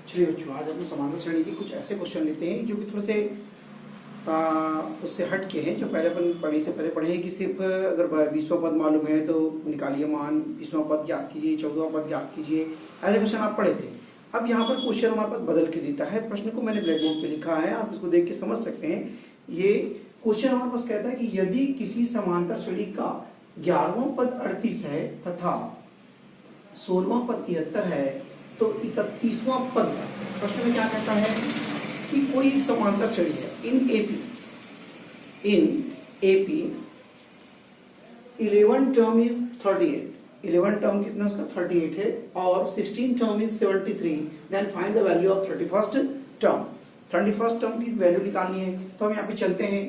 चलिए बच्चों, आज हम समांतर श्रेणी के कुछ ऐसे क्वेश्चन लेते हैं जो कि थोड़े से उससे हट के हैं, जो पहले अपन पढ़ने से पहले पढ़े हैं कि सिर्फ अगर 20वां पद मालूम है तो निकालिए मान, 20वां पद ज्ञात कीजिए, 14वां पद ज्ञात कीजिए, ऐसे क्वेश्चन आप पढ़े थे। अब यहाँ पर क्वेश्चन हमारे पास बदल के देता है। प्रश्न को मैंने ब्लैक बोर्ड पे लिखा है, आप इसको देख के समझ सकते हैं। ये क्वेश्चन हमारे पास कहता है कि यदि किसी समांतर श्रेणी का 11वां पद 38 है तथा 16वां पद 73 है तो 31वां पद, प्रश्न में क्या कहता है कि कोई एक समांतर श्रेणी है in AP 11 term is 38, 11 term कितना उसका 38 है और 16 term is 73, then find the value of 31st term. 31st term की वैल्यू निकालनी है तो हम यहाँ पे चलते हैं,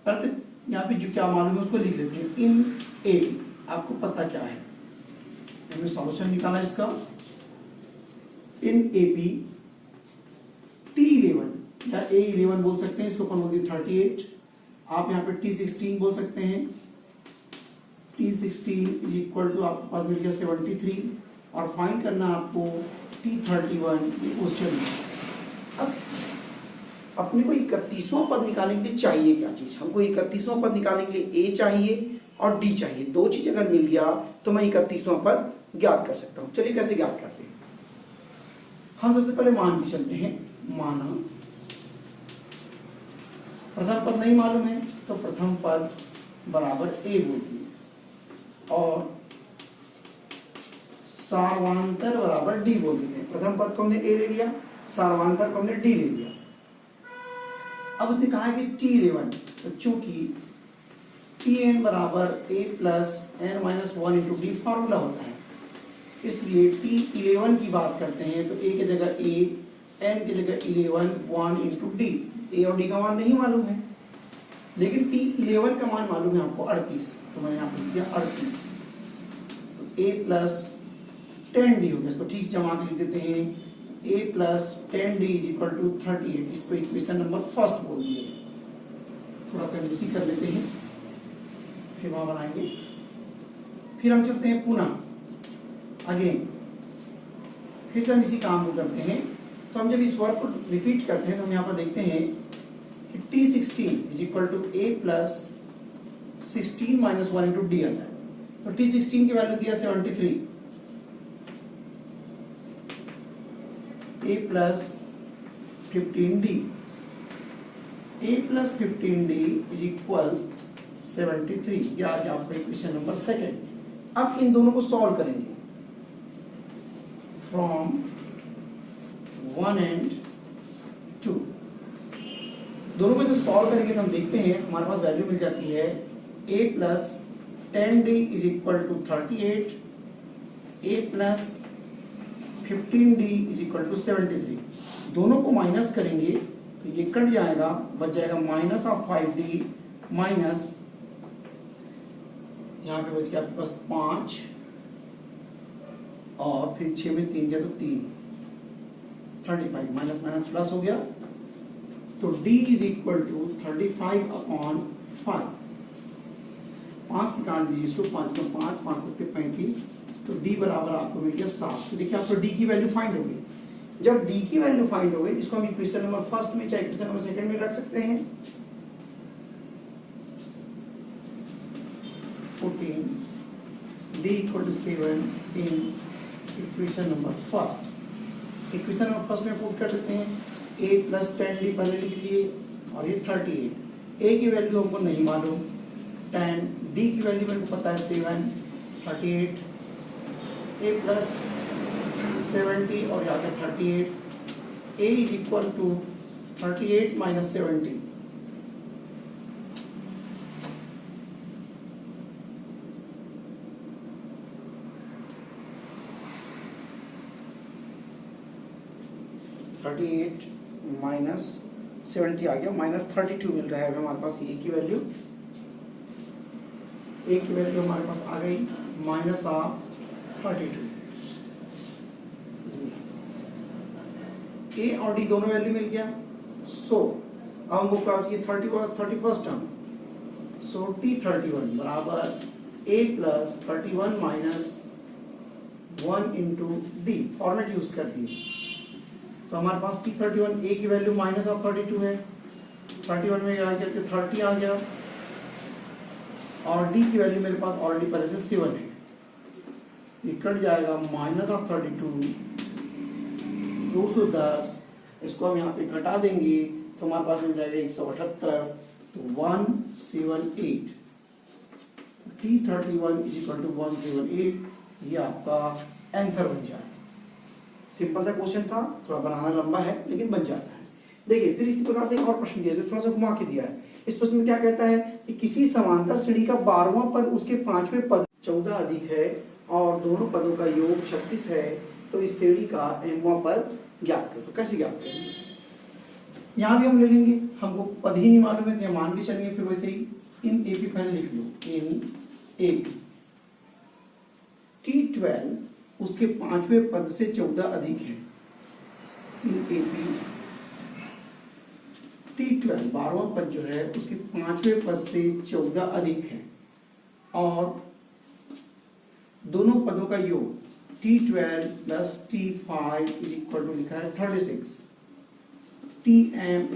यहाँ पे जो क्या मालूम है उसको लिख लेते हैं। इन एपी आपको पता क्या है, हमने सॉल्यूशन निकाला इसका। इन एपी T11 या A11 बोल सकते हैं, इसको अपन बोलते हैं 38। आप यहाँ पे T16 बोल सकते हैं। T16 इज इक्वल टू आपके पास मिल गया 73 और फाइंड करना आपको T31। ये क्वेश्चन है। अब अपने को 31वां पद निकालने के लिए चाहिए क्या चीज, हमको 31वां पद निकालने के लिए A चाहिए और D चाहिए। दो चीज अगर मिल गया तो मैं 31वां पद ज्ञात कर सकता हूं। चलिए कैसे ज्ञात करते हैं, हम सबसे पहले मान के चलते हैं। माना प्रथम पद नहीं मालूम है तो प्रथम पद बराबर A बोल दिए और सार्वांतर बराबर D बोल देते हैं। प्रथम पद को हमने A ले लिया, सार्वांतर को हमने D ले लिया। अब उसने कहा है कि T11, तो चूंकि Tn बराबर A plus n minus 1 into D formula होता है, इसलिए T11 की बात करते हैं तो A की जगह A, n की जगह 11, 1 इंटू डी। A और D का मान नहीं मालूम है लेकिन T11 का मान मालूम है आपको 38, तो मैंने यहाँ पे लिख दिया 38। तो A प्लस 10D हो गया, इसको ठीक जमा के लिख देते हैं। A plus 10D is equal to 38, इसको इक्वेशन नंबर फर्स्ट बोल दिए। थोड़ा कंजूसी कर लेते हैं, फिर वहां बनाएंगे। फिर हम चलते हैं पुनः अगेन, फिर से हम इसी काम को करते हैं। तो हम जब इस वर्क को रिपीट करते हैं तो हम यहाँ पर देखते हैं कि T16 is equal to A plus 16 minus 1 into D आता है। तो T16 की वैल्यू दिया 73, A plus 15D, A plus 15D is equal 73। यह आ गया आपका इक्वेशन नंबर सेकेंड। अब इन दोनों को सॉल्व करेंगे फ्रॉम 1 and 2। दोनों को जब सॉल्व करेंगे तो हम देखते हैं हमारे पास वैल्यू मिल जाती है A plus 10D is equal to 38, A plus 15D is equal to 73। दोनों को माइनस करेंगे तो ये कट जाएगा, बच जाएगा माइनस ऑफ 5D माइनस, यहाँ पे बच गया आपके पास 5 और फिर 6 में 3 गया तो 3, 35 माइनस माइनस प्लस हो गया। तो D is equal to 35 upon 5। 5 से काट दीजिए इसको, 5 में 5, 5 सकते 35, तो D बराबर आपको मिल गया 7। तो देखिए आपको D की वैल्यू फाइंड हो गई। जब D की वैल्यू फाइंड हो गई इसको हम इक्वेशन नंबर फर्स्ट में चाहे इक्वेशन नंबर सेकंड में रख सकते हैं। 14 D equal to 7 in equation number first. Equation number first में पुट कर देते हैं। A प्लस 10D पहले लिख लिए और ये 38। A की वैल्यू हमको नहीं मालूम 10, D की वैल्यू मेरे को पता है 7, 38, A प्लस 70 और यहाँ पे 38। A is equal to 38 minus 70, minus 70 आ गया, माइनस 32 मिल रहा है हमारे पास। A की वैल्यू, A की वैल्यू हमारे पास आ गई माइनस ऑफ 32। A और D दोनों वैल्यू मिल गया। सो अब हमको प्राप्त ये 31st टर्म, सो T31 बराबर A plus 31 minus 1 into D, format use कर दिए। तो हमारे पास T31 A की वैल्यू -32 है, 31 में आ गया तो 30 आ गया, और D की वैल्यू मेरे पास ऑलरेडी पहले से 7 है, ये कट जाएगा -32 210, इसको हम यहाँ पे घटा देंगे तो हमारे पास मिल जाएगा 178, तो 178, T31 = 178, ये आपका आंसर बन जाएगा। सिंपल सा क्वेश्चन था, थोड़ा बनाना लंबा है लेकिन बन जाता है। देखिए फिर इसी प्रकार से एक और प्रश्न दिया है, थोड़ा सा घुमा के दिया है। इस प्रश्न में क्या कहता है कि किसी समांतर श्रेणी का 12वां पद उसके 5वें पद 14 अधिक है और दोनों पदों का योग 36 है, तो इस श्रेणी का mवां पद ज्ञात करो। तो कैसे ज्ञात करेंगे? यहाँ भी हम ले लेंगे, हमको पद ही नहीं मालूम है तो मान के चलेंगे, फिर वैसे ही इन AP पहले लिख लो, इन AP T12 उसके 5वें पद से 14 अधिक है, इन AP T12 12वां पद जो है उसके 5वें पद से 14 अधिक है, और दोनों पदों का योग T12 + T5 = लिखा है 36, TM =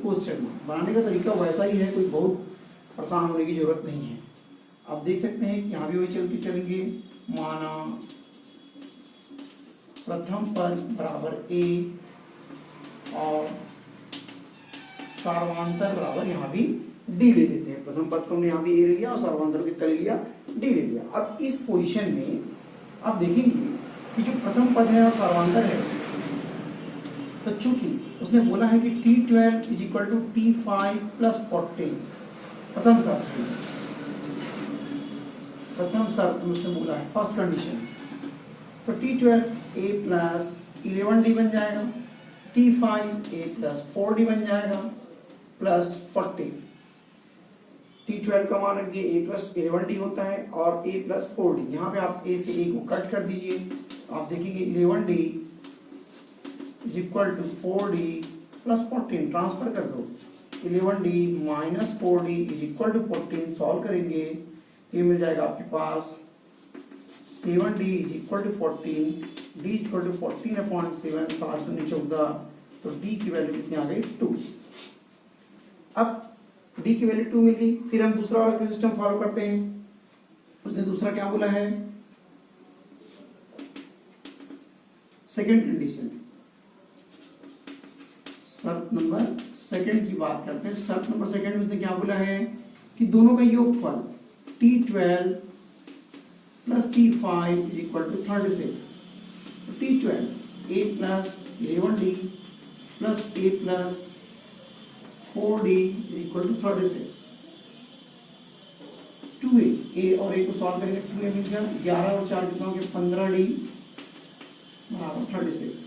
क्वेश्चन मार्क। बनाने का तरीका वैसा ही है, कोई बहुत परेशान होने की जरूरत नहीं है। आप देख सकते हैं कि यहाँ भी वही चल के चलेंगे, माना प्रथम पद बराबर A और सार्वधातुक बराबर यहाँ भी D ले लेते हैं। प्रथम पद को हमने यहाँ भी A ले लिया और सार्वधातुक कितना ले लिया, D ले लिया। अब इस पोजीशन में आप देखेंगे कि जो प्रथम पद है और सार्वधातुक है, तो चूंकि उसने बोला है कि T12 = T5 + 14, प्रथम शर्त उसने बोला है, फर्स्ट कंडीशन, तो T12 A + 11D बन जाएगा, T5 A + 4D बन जाएगा, प्लस 40। T12 का मान रखिए A + 11D होता है और A + 4D, यहाँ पे आप A से A को कट कर दीजिए, आप देखेंगे 11D = 4D + 14, ट्रांसफर कर दो, 11D - 4D = 14, सॉल्व करेंगे, ये मिल जाएगा आपके पास 7D = 14, D = 14/7, 7 दूनी 14, तो D की वैल्यू कितनी आ गई, 2। अब D की वैल्यू 2 मिली, फिर हम दूसरा वाला सिस्टम फॉलो करते हैं। उसने दूसरा क्या बोला है, सेकंड कंडीशन, शर्त नंबर सेकंड की बात करते हैं। शर्त नंबर सेकंड में उसने क्या बोला है कि दोनों का योगफल T12 + T5 = 36, T12 A + 11D + A + 4D = 36, 2A, A और A को सॉल्व करेंगे, 2A मिल गया, 11 और 4 कितना हो गया, 15D = 36,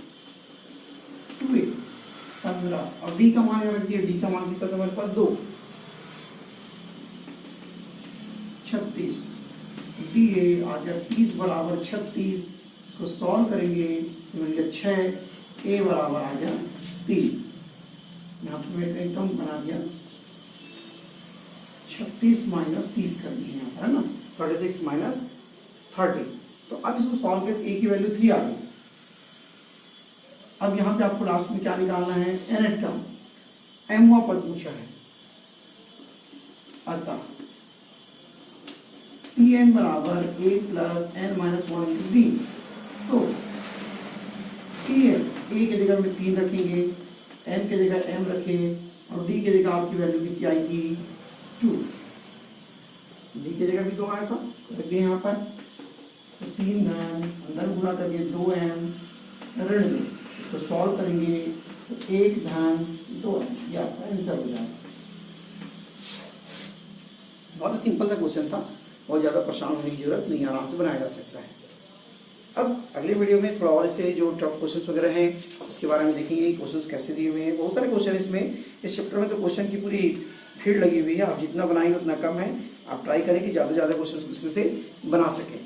2A 15, और D का मान रख दिया, D का मान कितना था हमारे पास, 2, 36, DA आ गया 30 = 36, इसको सॉल्व करेंगे तो मिल गया 6, A बराबर आ गया 3, यहाँ पे मैंने कम बना दिया, 36 - 30 कर दिए यहाँ पर, है ना, 36 - 30। तो अब इसको सॉल्व करके A की वैल्यू 3 आ गई। अब यहाँ पे आपको लास्ट में क्या निकालना है, nth टर्म, mवां पद पूछा है, अतः Tn बराबर A + n - 1 × D, तो Tn A की जगह में 3 रखेंगे, n की जगह m रखें और D की जगह आपकी वैल्यू कितनी आएगी, 2। D की जगह भी 2 आया था, रखिए यहाँ पर, तो 3 धन अंदर गुणा करके 2m ऋण में, तो सॉल्व करेंगे तो 1 धन 2, ये आपका आंसर हो जाएगा। बहुत सिंपल सा क्वेश्चन था, बहुत ज़्यादा परेशान होने की जरूरत नहीं, आराम से बनाया जा सकता है। अब अगले वीडियो में थोड़ा और से जो टफ क्वेश्चंस वगैरह हैं उसके बारे में देखेंगे, क्वेश्चंस कैसे दिए हुए हैं। बहुत सारे क्वेश्चन इसमें, इस चैप्टर में तो क्वेश्चन की पूरी भीड़ लगी हुई है, आप जितना बनाएंगे उतना कम है। आप ट्राई करें कि ज़्यादा से ज़्यादा क्वेश्चन इसमें से बना सकें।